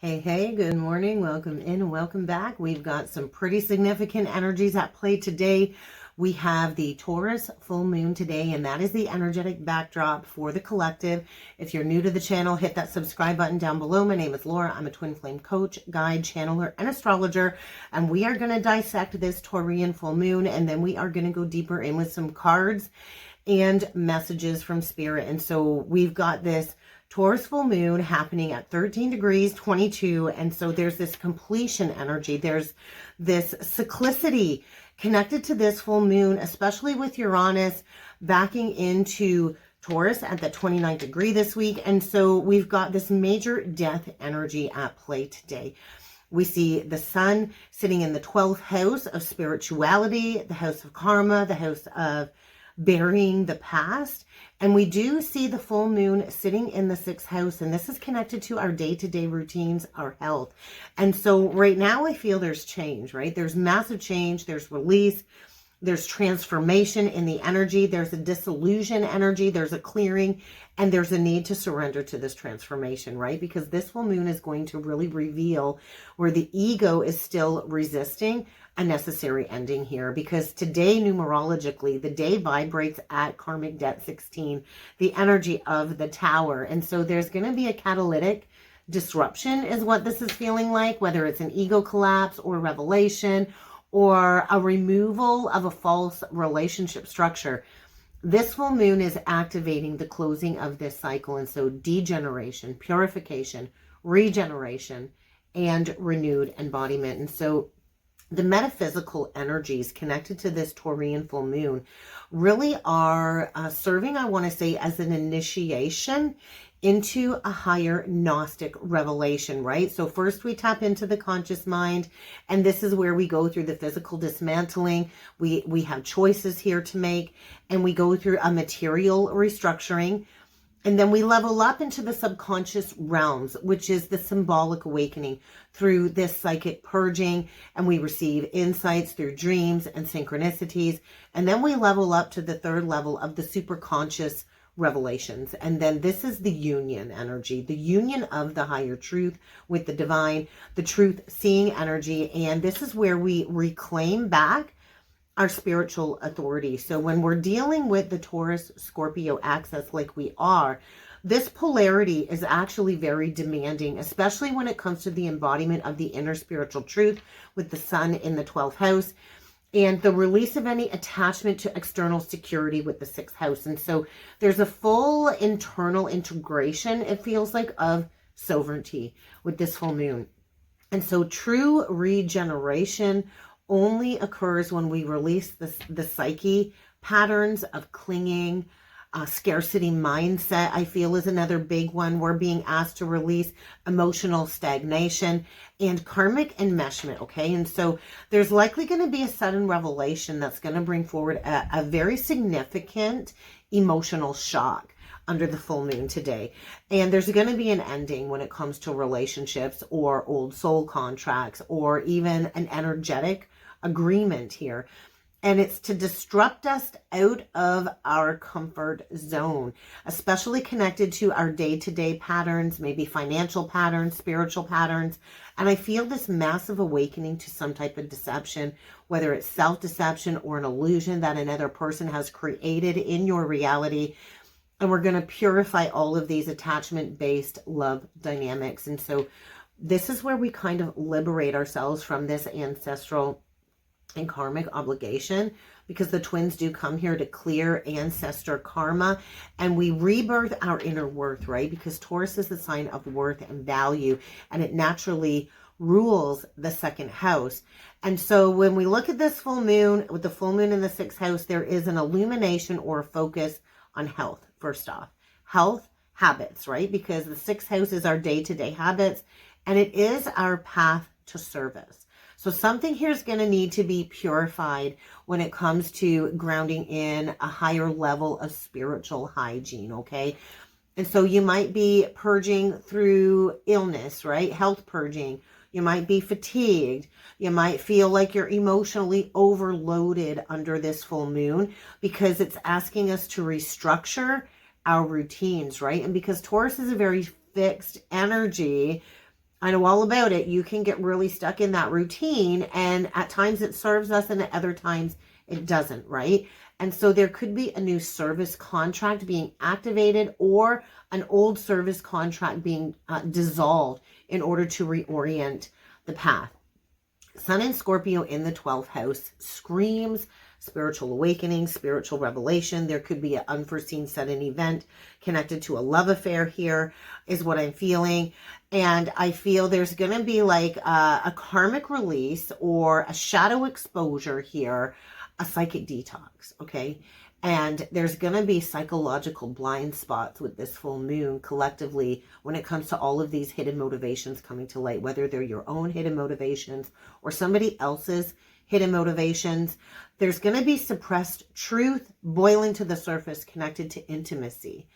Hey, good morning. Welcome in and welcome back. We've got some pretty significant energies at play today. We have the Taurus Full Moon today, and that is the energetic backdrop for the collective. If you're new to the channel, hit that subscribe button down below. My name is Laura. I'm a twin flame coach, guide, channeler, and astrologer, and we are going to dissect this Taurian full moon, and then we are going to go deeper in with some cards and messages from spirit. And so we've got this Taurus full moon happening at 13 degrees 22, and so there's this completion energy. There's this cyclicity connected to this full moon, especially with Uranus backing into Taurus at the 29th degree this week. And so we've got this major death energy at play today. We see the sun sitting in the 12th house of spirituality, the house of karma, the house of burying the past. And we do see the full moon sitting in the 6th house, and this is connected to our day-to-day routines, our health. And so right now I feel there's change, right? There's massive change, there's release, there's transformation in the energy, there's a disillusion energy, there's a clearing, and there's a need to surrender to this transformation, right? Because this full moon is going to really reveal where the ego is still resisting a necessary ending here, because today, numerologically, the day vibrates at Karmic debt 16, the energy of the Tower. And so there's going to be a catalytic disruption is what this is feeling like, whether it's an ego collapse or revelation or a removal of a false relationship structure. This full moon is activating the closing of this cycle. And so degeneration, purification, regeneration, and renewed embodiment. And so the metaphysical energies connected to this Taurian full moon really are serving, I want to say, as an initiation into a higher Gnostic revelation, right? So first we tap into the conscious mind, and this is where we go through the physical dismantling. We have choices here to make, and we go through a material restructuring. And then we level up into the subconscious realms, which is the symbolic awakening through this psychic purging. And we receive insights through dreams and synchronicities. And then we level up to the 3rd level of the superconscious revelations. And then this is the union energy, the union of the higher truth with the divine, the truth seeing energy. And this is where we reclaim back our spiritual authority. So when we're dealing with the Taurus Scorpio axis like we are, this polarity is actually very demanding, especially when it comes to the embodiment of the inner spiritual truth with the sun in the 12th house and the release of any attachment to external security with the 6th house. And so there's a full internal integration, it feels like, of sovereignty with this full moon. And so true regeneration only occurs when we release the psyche patterns of clinging, scarcity mindset, I feel, is another big one. We're being asked to release emotional stagnation and karmic enmeshment, okay? And so there's likely going to be a sudden revelation that's going to bring forward a very significant emotional shock under the full moon today. And there's going to be an ending when it comes to relationships or old soul contracts or even an energetic agreement here. And it's to disrupt us out of our comfort zone, especially connected to our day-to-day patterns, maybe financial patterns, spiritual patterns. And I feel this massive awakening to some type of deception, whether it's self-deception or an illusion that another person has created in your reality. And we're going to purify all of these attachment-based love dynamics. And so this is where we kind of liberate ourselves from this ancestral and karmic obligation, because the twins do come here to clear ancestor karma, and we rebirth our inner worth, right? Because Taurus is the sign of worth and value, and it naturally rules the 2nd house. And so when we look at this full moon, with the full moon in the 6th house, there is an illumination or a focus on health. First off, health, habits, right? Because the 6th house is our day-to-day habits, and it is our path to service. So something here is going to need to be purified when it comes to grounding in a higher level of spiritual hygiene, okay? And so you might be purging through illness, right? Health purging. You might be fatigued. You might feel like you're emotionally overloaded under this full moon because it's asking us to restructure our routines, right? And because Taurus is a very fixed energy, I know all about it. You can get really stuck in that routine, and at times it serves us and at other times it doesn't, right? And so there could be a new service contract being activated or an old service contract being dissolved in order to reorient the path. Sun in Scorpio in the 12th house screams spiritual awakening, spiritual revelation. There could be an unforeseen sudden event connected to a love affair here is what I'm feeling. And I feel there's going to be like a karmic release or a shadow exposure here, a psychic detox, okay? And there's going to be psychological blind spots with this full moon collectively when it comes to all of these hidden motivations coming to light, whether they're your own hidden motivations or somebody else's hidden motivations. There's going to be suppressed truth boiling to the surface connected to intimacy.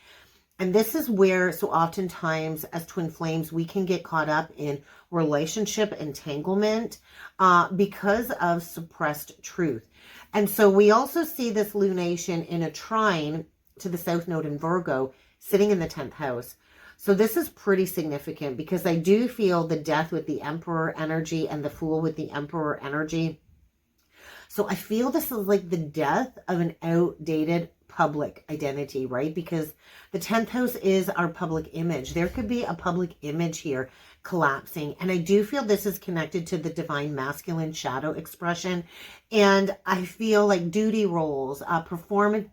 And this is where, so oftentimes as twin flames, we can get caught up in relationship entanglement because of suppressed truth. And so we also see this lunation in a trine to the South Node in Virgo, sitting in the 10th house. So this is pretty significant because I do feel the death with the Emperor energy and the Fool with the Emperor energy. So I feel this is like the death of an outdated public identity, right? Because the 10th house is our public image. There could be a public image here collapsing. And I do feel this is connected to the divine masculine shadow expression. And I feel like duty roles, performative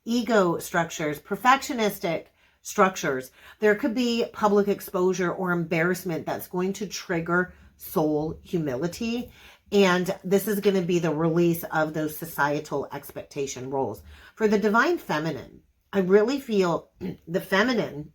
ego structures, perfectionistic structures. There could be public exposure or embarrassment that's going to trigger soul humility. And this is going to be the release of those societal expectation roles. For the divine feminine, I really feel the feminine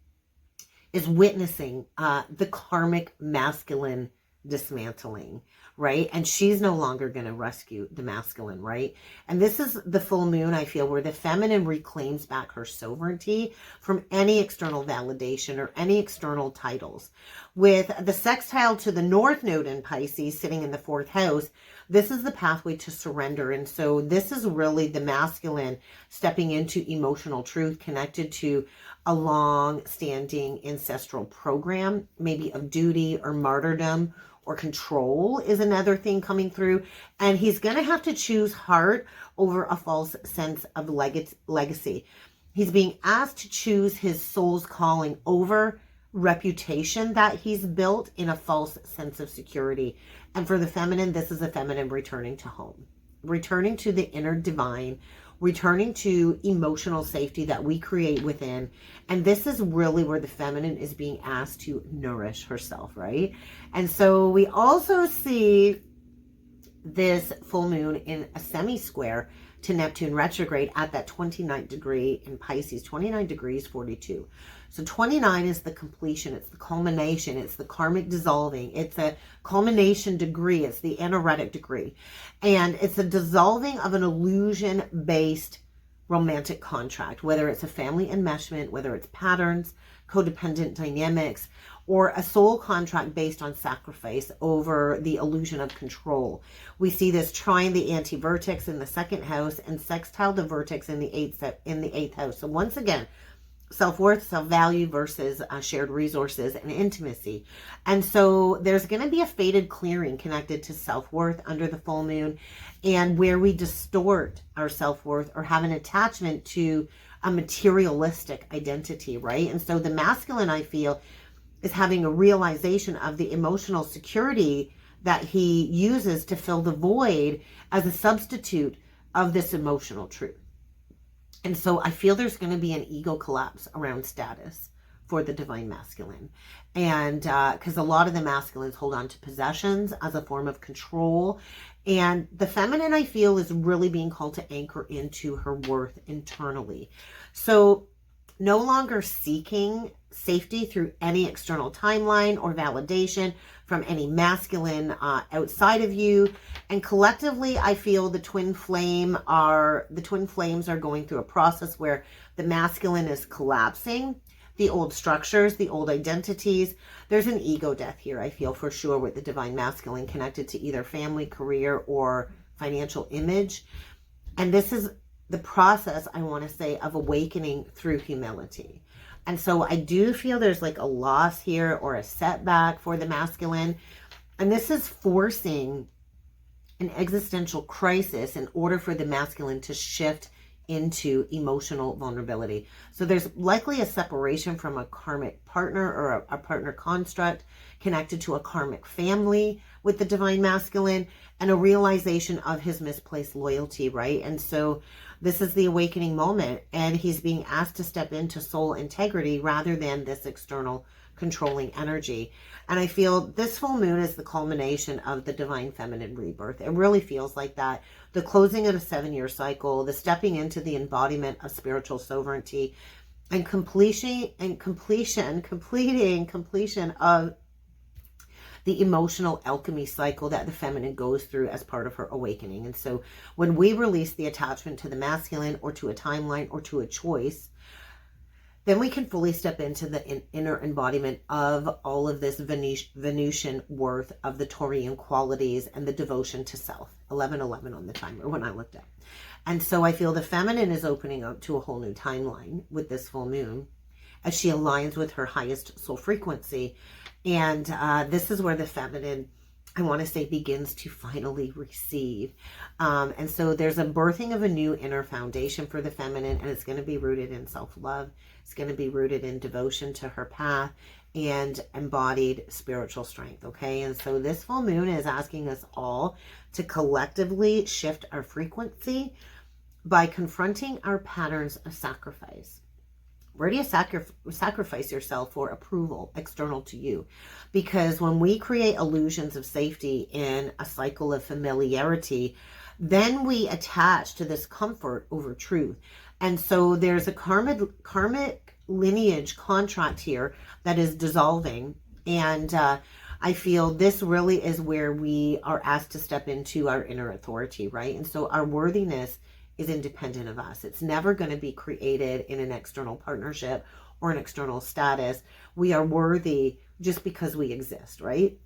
is witnessing the karmic masculine dismantling, right? And she's no longer going to rescue the masculine, right? And this is the full moon, I feel, where the feminine reclaims back her sovereignty from any external validation or any external titles. With the sextile to the North Node in Pisces sitting in the 4th house, this is the pathway to surrender. And so this is really the masculine stepping into emotional truth connected to a long-standing ancestral program, maybe of duty or martyrdom or control is another thing coming through. And he's going to have to choose heart over a false sense of legacy. He's being asked to choose his soul's calling over reputation that he's built in a false sense of security. And for the feminine, this is a feminine returning to home, returning to the inner divine, returning to emotional safety that we create within. And this is really where the feminine is being asked to nourish herself, right? And so we also see this full moon in a semi-square to Neptune retrograde at that 29th degree in Pisces, 29 degrees 42. So 29 is the completion, it's the culmination, it's the karmic dissolving, it's a culmination degree, it's the anaretic degree. And it's a dissolving of an illusion-based romantic contract, whether it's a family enmeshment, whether it's patterns, codependent dynamics, or a soul contract based on sacrifice over the illusion of control. We see this trine the anti-vertex in the 2nd house and sextile the vertex in the 8th house. So once again, self-worth, self-value versus shared resources and intimacy. And so there's going to be a fated clearing connected to self-worth under the full moon, and where we distort our self-worth or have an attachment to a materialistic identity, right? And so the masculine, I feel, is having a realization of the emotional security that he uses to fill the void as a substitute of this emotional truth. And so I feel there's going to be an ego collapse around status for the divine masculine. And because a lot of the masculines hold on to possessions as a form of control. And the feminine, I feel, is really being called to anchor into her worth internally. So no longer seeking safety through any external timeline or validation from any masculine outside of you. And collectively, I feel the twin flames are going through a process where the masculine is collapsing the old structures, the old identities. There's an ego death here, I feel, for sure, with the divine masculine connected to either family, career, or financial image. And this is the process, I want to say, of awakening through humility. And so I do feel there's like a loss here or a setback for the masculine. And this is forcing an existential crisis in order for the masculine to shift into emotional vulnerability. So there's likely a separation from a karmic partner or a partner construct connected to a karmic family with the divine masculine, and a realization of his misplaced loyalty, right? And so this is the awakening moment, and he's being asked to step into soul integrity rather than this external controlling energy. And I feel this full moon is the culmination of the divine feminine rebirth. It really feels like that. The closing of a 7-year cycle, the stepping into the embodiment of spiritual sovereignty, and completion of the emotional alchemy cycle that the feminine goes through as part of her awakening. And so when we release the attachment to the masculine or to a timeline or to a choice, then we can fully step into the inner embodiment of all of this Venusian worth of the Taurian qualities and the devotion to self. 11:11 on the timer when I looked up. And so I feel the feminine is opening up to a whole new timeline with this full moon as she aligns with her highest soul frequency. And this is where the feminine, I want to say, begins to finally receive. And so there's a birthing of a new inner foundation for the feminine, and it's going to be rooted in self-love. It's going to be rooted in devotion to her path and embodied spiritual strength, okay? And so this full moon is asking us all to collectively shift our frequency by confronting our patterns of sacrifice. Where do you sacrifice yourself for approval external to you? Because when we create illusions of safety in a cycle of familiarity, then we attach to this comfort over truth. And so there's a karmic lineage contract here that is dissolving. And I feel this really is where we are asked to step into our inner authority, right? And so our worthiness is independent of us. It's never going to be created in an external partnership or an external status. We are worthy just because we exist, right?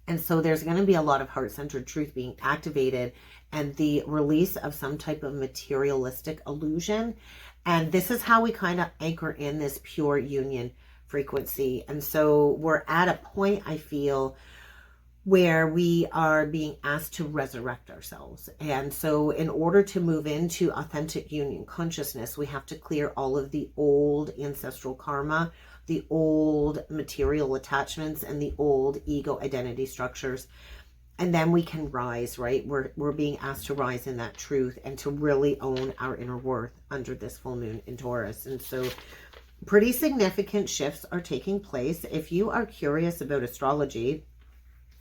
And so there's going to be a lot of heart-centered truth being activated and the release of some type of materialistic illusion. And this is how we kind of anchor in this pure union frequency. And so we're at a point, I feel, where we are being asked to resurrect ourselves. And so in order to move into authentic union consciousness, we have to clear all of the old ancestral karma, the old material attachments, and the old ego identity structures. And then we can rise, right? We're being asked to rise in that truth and to really own our inner worth under this full moon in Taurus. And so pretty significant shifts are taking place. If you are curious about astrology,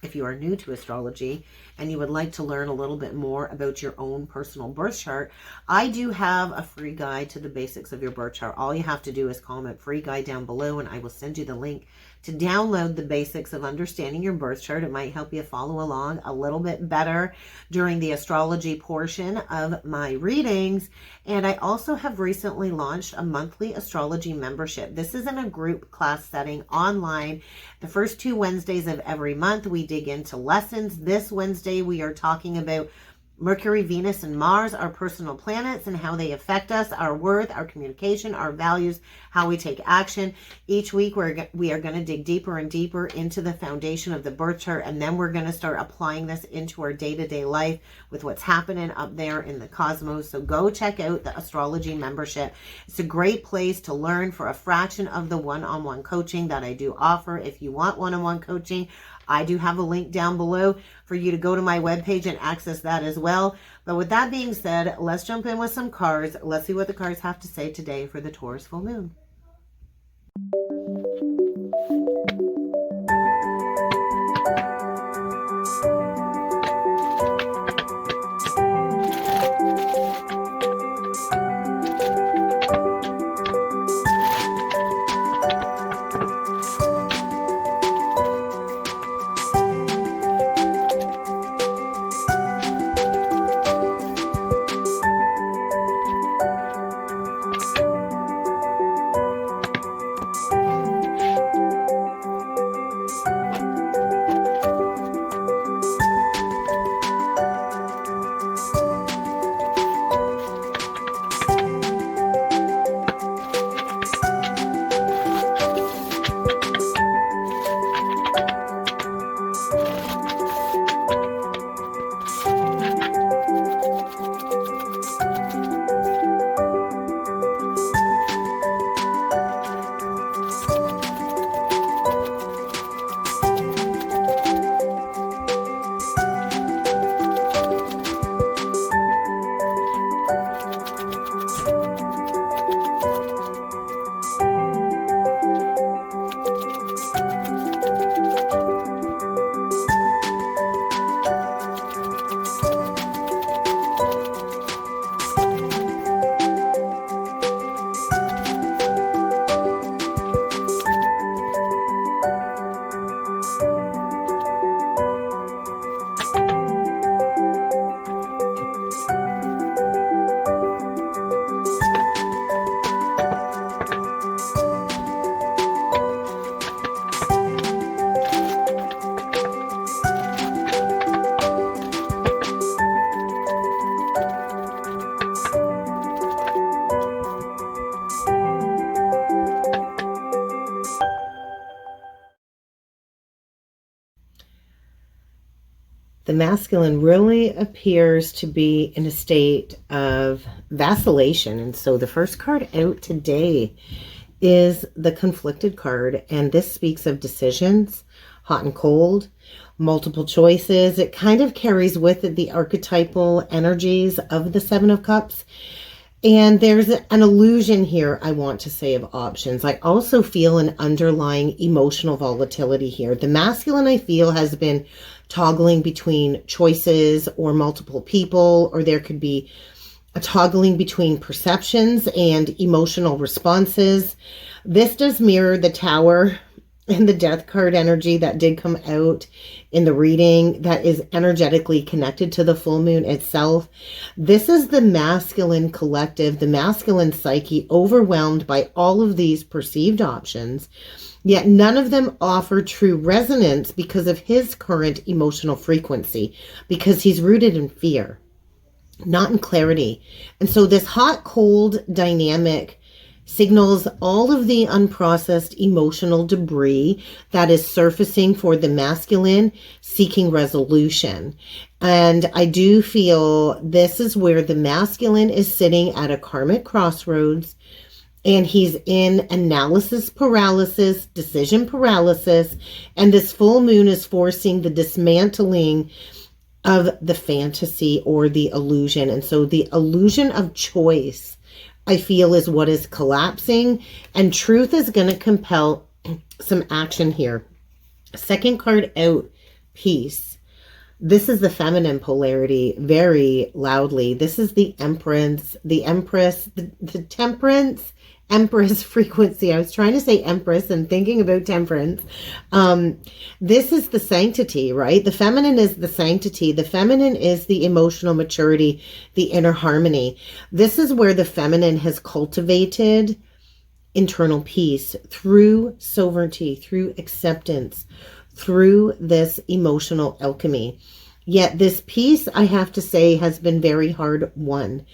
if you are new to astrology and you would like to learn a little bit more about your own personal birth chart, I do have a free guide to the basics of your birth chart. All you have to do is comment free guide down below and I will send you the link to download the basics of understanding your birth chart. It might help you follow along a little bit better during the astrology portion of my readings. And I also have recently launched a monthly astrology membership. This is in a group class setting online. The first 2 Wednesdays of every month, we dig into lessons. This Wednesday, we are talking about Mercury, Venus, and Mars, our personal planets, and how they affect us, our worth, our communication, our values, how we take action. Each week, we are going to dig deeper and deeper into the foundation of the birth chart, and then we're going to start applying this into our day-to-day life with what's happening up there in the cosmos. So go check out the astrology membership. It's a great place to learn for a fraction of the one-on-one coaching that I do offer. If you want one-on-one coaching, I do have a link down below for you to go to my webpage and access that as well. But with that being said, let's jump in with some cards. Let's see what the cards have to say today for the Taurus full moon. The masculine really appears to be in a state of vacillation. And so the first card out today is the conflicted card. And this speaks of decisions, hot and cold, multiple choices. It kind of carries with it the archetypal energies of the Seven of Cups. And there's an illusion here, I want to say, of options. I also feel an underlying emotional volatility here. The masculine, I feel, has been toggling between choices or multiple people, or there could be a toggling between perceptions and emotional responses. This does mirror the Tower and the Death card energy that did come out in the reading that is energetically connected to the full moon itself. This is the masculine collective, the masculine psyche, overwhelmed by all of these perceived options, yet none of them offer true resonance because of his current emotional frequency, because he's rooted in fear, not in clarity. And so this hot-cold dynamic signals all of the unprocessed emotional debris that is surfacing for the masculine seeking resolution. And I do feel this is where the masculine is sitting at a karmic crossroads, and he's in analysis paralysis, decision paralysis, and this full moon is forcing the dismantling of the fantasy or the illusion. And so the illusion of choice, I feel, is what is collapsing, and truth is going to compel some action here. Second card out, peace. This is the feminine polarity very loudly. This is the Empress, the Temperance, Empress frequency. I was trying to say Empress and thinking about temperance. This is the sanctity, right? The feminine is the sanctity. The feminine is the emotional maturity, the inner harmony. This is where the feminine has cultivated internal peace through sovereignty, through acceptance, through this emotional alchemy. Yet this peace, I have to say, has been very hard won.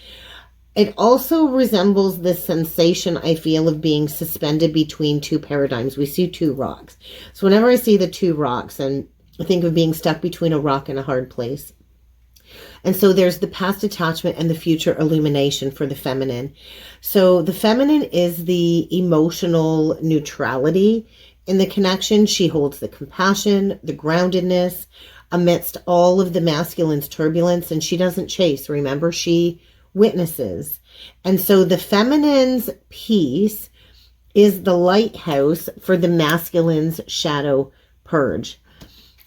It also resembles this sensation, I feel, of being suspended between two paradigms. We see two rocks. So whenever I see the two rocks, and I think of being stuck between a rock and a hard place. And so there's the past attachment and the future illumination for the feminine. So the feminine is the emotional neutrality in the connection. She holds the compassion, the groundedness amidst all of the masculine's turbulence, and she doesn't chase. Remember, she witnesses. And so the feminine's peace is the lighthouse for the masculine's shadow purge.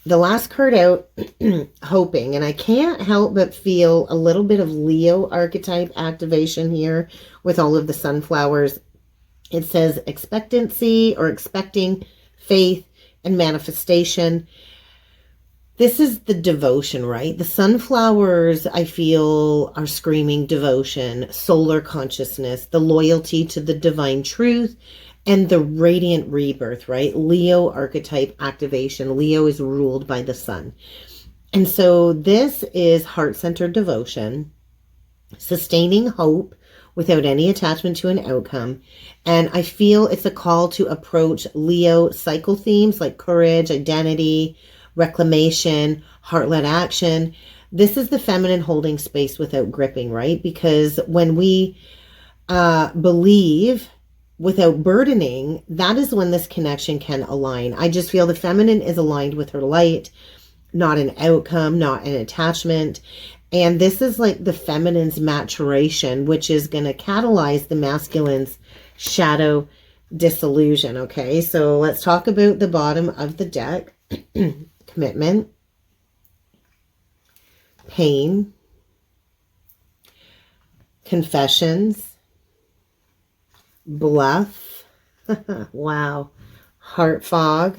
The last card out, hoping, and I can't help but feel a little bit of Leo archetype activation here with all of the sunflowers. It says expectancy, or expecting, faith, and manifestation. This is the devotion, right? The sunflowers, I feel, are screaming devotion, solar consciousness, the loyalty to the divine truth, and the radiant rebirth, right? Leo archetype activation. Leo is ruled by the sun. And so this is heart-centered devotion, sustaining hope without any attachment to an outcome. And I feel it's a call to approach Leo cycle themes like courage, identity, reclamation, heart-led action. This is the feminine holding space without gripping, right? Because when we believe without burdening, that is when this connection can align. I just feel the feminine is aligned with her light, not an outcome, not an attachment. And this is like the feminine's maturation, which is going to catalyze the masculine's shadow disillusion. Okay, so let's talk about the bottom of the deck. Commitment, pain, confessions, bluff, wow, heart fog.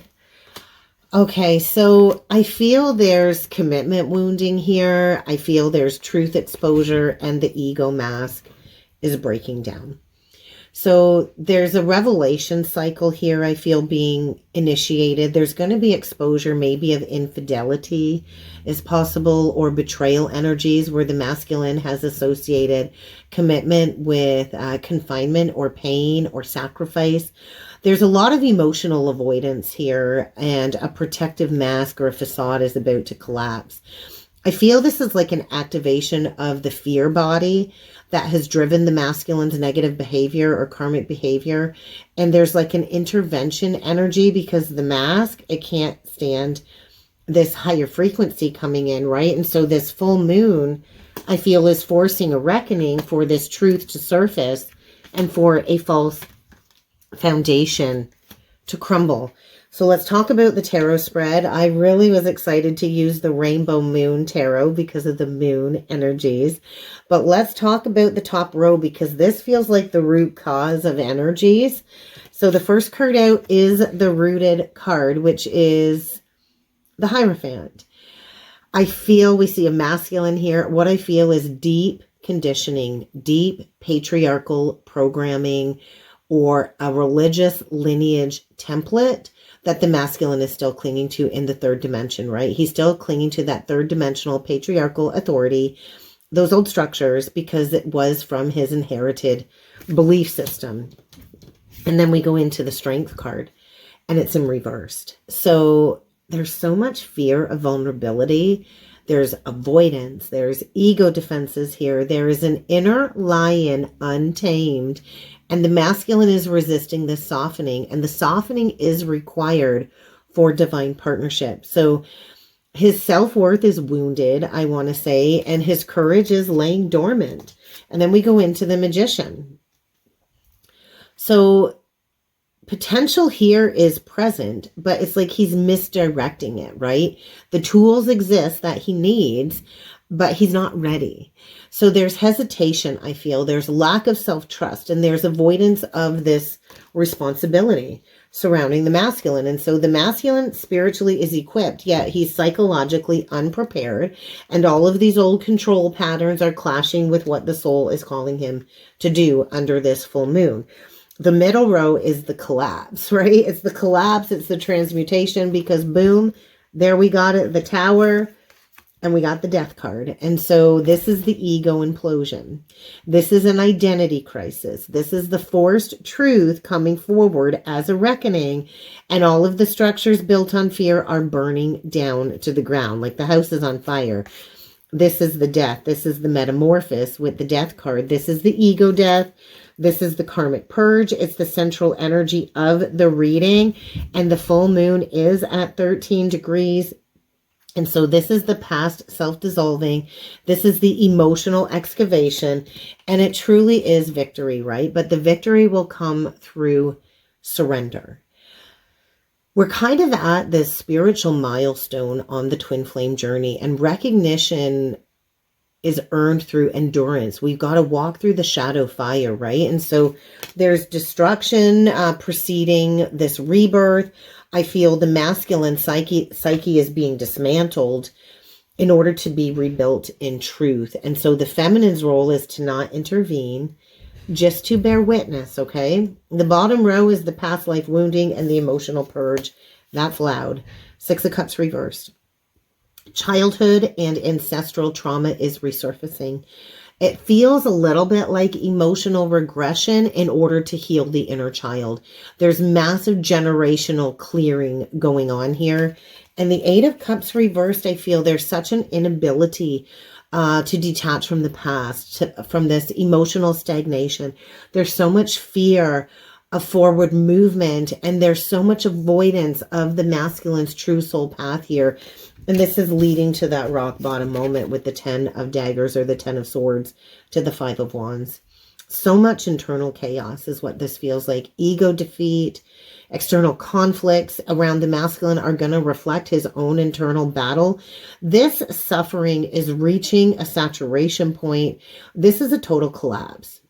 Okay, so I feel there's commitment wounding here. I feel there's truth exposure, and the ego mask is breaking down. So there's a revelation cycle here, I feel, being initiated. There's going to be exposure maybe of infidelity is possible, or betrayal energies where the masculine has associated commitment with confinement or pain or sacrifice. There's a lot of emotional avoidance here, and a protective mask or a facade is about to collapse. I feel this is like an activation of the fear body that has driven the masculine's negative behavior or karmic behavior. And there's like an intervention energy because the mask, it can't stand this higher frequency coming in, right? And so this full moon, I feel, is forcing a reckoning for this truth to surface and for a false foundation to crumble. So let's talk about the tarot spread. I really was excited to use the Rainbow Moon Tarot because of the moon energies. But let's talk about the top row because this feels like the root cause of energies. So the first card out is the rooted card, which is the Hierophant. I feel we see a masculine here. What I feel is deep conditioning, deep patriarchal programming, or a religious lineage template that the masculine is still clinging to in the third dimension, right? He's still clinging to that third dimensional patriarchal authority, those old structures, because it was from his inherited belief system. And then we go into the Strength card, and it's in reversed. So there's so much fear of vulnerability. There's avoidance. There's ego defenses here. There is an inner lion untamed. And the masculine is resisting this softening. And the softening is required for divine partnership. So his self-worth is wounded, I want to say. And his courage is laying dormant. And then we go into the Magician. So potential here is present, but it's like he's misdirecting it, right? The tools exist that he needs, but he's not ready. So there's hesitation, I feel. There's lack of self-trust, and there's avoidance of this responsibility surrounding the masculine. And so the masculine spiritually is equipped, yet he's psychologically unprepared. And all of these old control patterns are clashing with what the soul is calling him to do under this full moon. The middle row is the collapse, right? It's the collapse. It's the transmutation, because boom, there we got it, the Tower, and we got the Death card. And so this is the ego implosion. This is an identity crisis. This is the forced truth coming forward as a reckoning. And all of the structures built on fear are burning down to the ground, like the house is on fire. This is the death. This is the metamorphosis with the Death card. This is the ego death. This is the karmic purge. It's the central energy of the reading. And the full moon is at 13 degrees. And so this is the past self-dissolving. This is the emotional excavation. And it truly is victory, right? But the victory will come through surrender. We're kind of at this spiritual milestone on the twin flame journey, and recognition is earned through endurance. We've got to walk through the shadow fire, right? And so there's destruction preceding this rebirth. I feel the masculine psyche is being dismantled in order to be rebuilt in truth. And so the feminine's role is to not intervene, just to bear witness, okay? The bottom row is the past life wounding and the emotional purge. That's loud. 6 of Cups reversed. Childhood and ancestral trauma is resurfacing. It feels a little bit like emotional regression in order to heal the inner child. There's massive generational clearing going on here. And the 8 of Cups reversed, I feel there's such an inability to detach from the past, from this emotional stagnation. There's so much fear of forward movement, and there's so much avoidance of the masculine's true soul path here. And this is leading to that rock bottom moment with the 10 of daggers or the 10 of swords to the 5 of wands. So much internal chaos is what this feels like. Ego defeat, external conflicts around the masculine are going to reflect his own internal battle. This suffering is reaching a saturation point. This is a total collapse.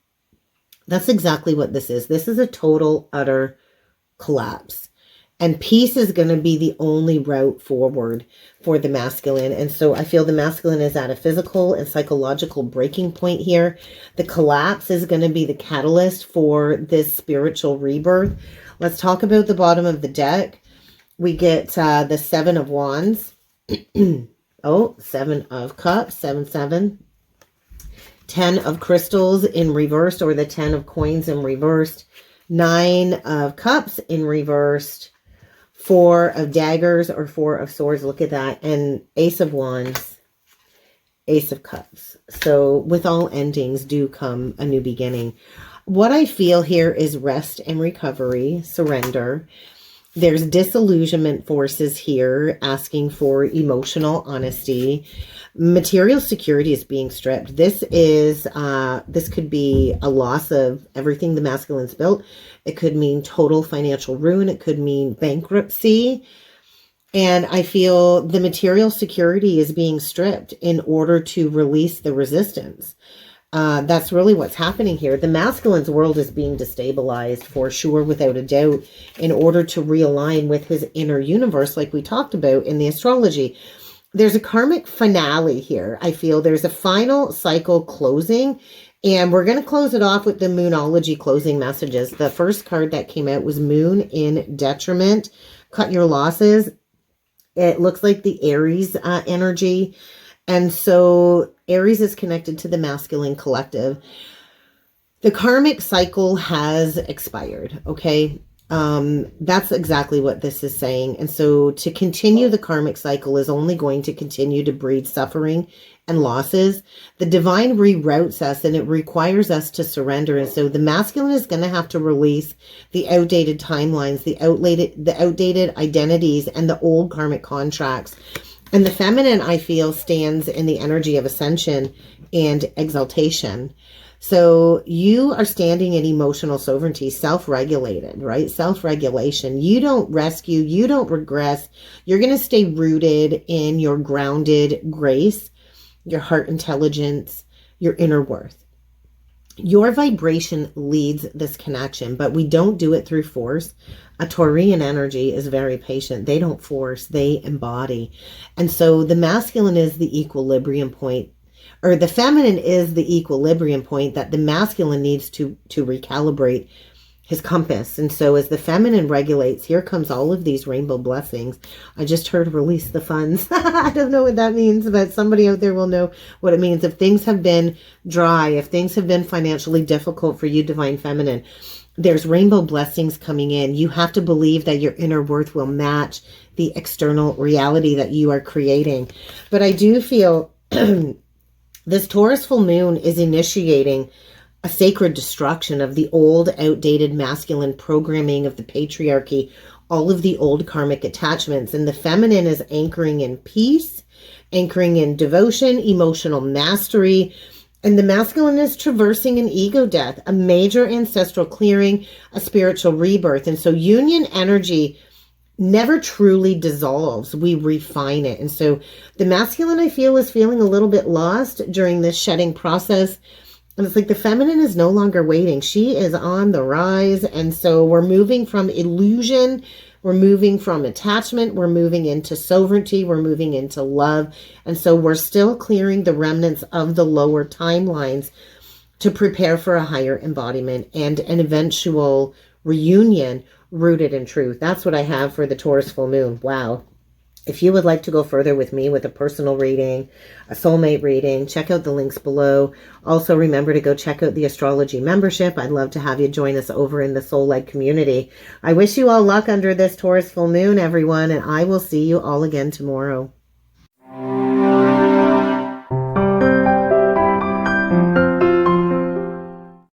That's exactly what this is. This is a total, utter collapse. And peace is going to be the only route forward for the masculine. And so I feel the masculine is at a physical and psychological breaking point here. The collapse is going to be the catalyst for this spiritual rebirth. Let's talk about the bottom of the deck. We get the 7 of Wands. Oh, 7 of Cups, 7, 7. 10 of Crystals in reversed, or the 10 of Coins in reversed. 9 of Cups in reversed. 4 of Daggers or 4 of Swords. Look at that. And Ace of Wands, Ace of Cups. So with all endings do come a new beginning. What I feel here is rest and recovery, surrender. There's disillusionment forces here asking for emotional honesty. Material security is being stripped. This is this could be a loss of everything the masculine's built. It could mean total financial ruin. It could mean bankruptcy. And I feel the material security is being stripped in order to release the resistance. That's really what's happening here. The masculine's world is being destabilized for sure, without a doubt, in order to realign with his inner universe, like we talked about in the astrology. There's a karmic finale here. I feel there's a final cycle closing, and we're going to close it off with the Moonology closing messages. The first card that came out was Moon in Detriment. Cut your losses. It looks like the Aries energy. And so Aries is connected to the masculine collective. The karmic cycle has expired, okay? That's exactly what this is saying. And so to continue the karmic cycle is only going to continue to breed suffering and losses. The divine reroutes us, and it requires us to surrender. And so the masculine is going to have to release the outdated timelines, the outdated identities, and the old karmic contracts. And the feminine, I feel, stands in the energy of ascension and exaltation. So you are standing in emotional sovereignty, self-regulated, right? Self-regulation. You don't rescue. You don't regress. You're going to stay rooted in your grounded grace, your heart intelligence, your inner worth. Your vibration leads this connection, but we don't do it through force. A Taurian energy is very patient. They don't force, they embody. And so the masculine is the equilibrium point, or the feminine is the equilibrium point that the masculine needs to recalibrate his compass. And so as the feminine regulates, here comes all of these rainbow blessings. I just heard release the funds. I don't know what that means, but somebody out there will know what it means. If things have been dry, if things have been financially difficult for you, divine feminine, there's rainbow blessings coming in. You have to believe that your inner worth will match the external reality that you are creating. But I do feel this Taurus full moon is initiating a sacred destruction of the old, outdated masculine programming of the patriarchy, all of the old karmic attachments. And the feminine is anchoring in peace, anchoring in devotion, emotional mastery. And the masculine is traversing an ego death, a major ancestral clearing, a spiritual rebirth. And so union energy never truly dissolves. We refine it. And so the masculine, I feel, is feeling a little bit lost during this shedding process. And it's like the feminine is no longer waiting. She is on the rise. And so we're moving from illusion. We're moving from attachment. We're moving into sovereignty. We're moving into love. And so we're still clearing the remnants of the lower timelines to prepare for a higher embodiment and an eventual reunion rooted in truth. That's what I have for the Taurus full moon. Wow. If you would like to go further with me with a personal reading, a soulmate reading, check out the links below. Also, remember to go check out the astrology membership. I'd love to have you join us over in the soul-led community. I wish you all luck under this Taurus full moon, everyone, and I will see you all again tomorrow.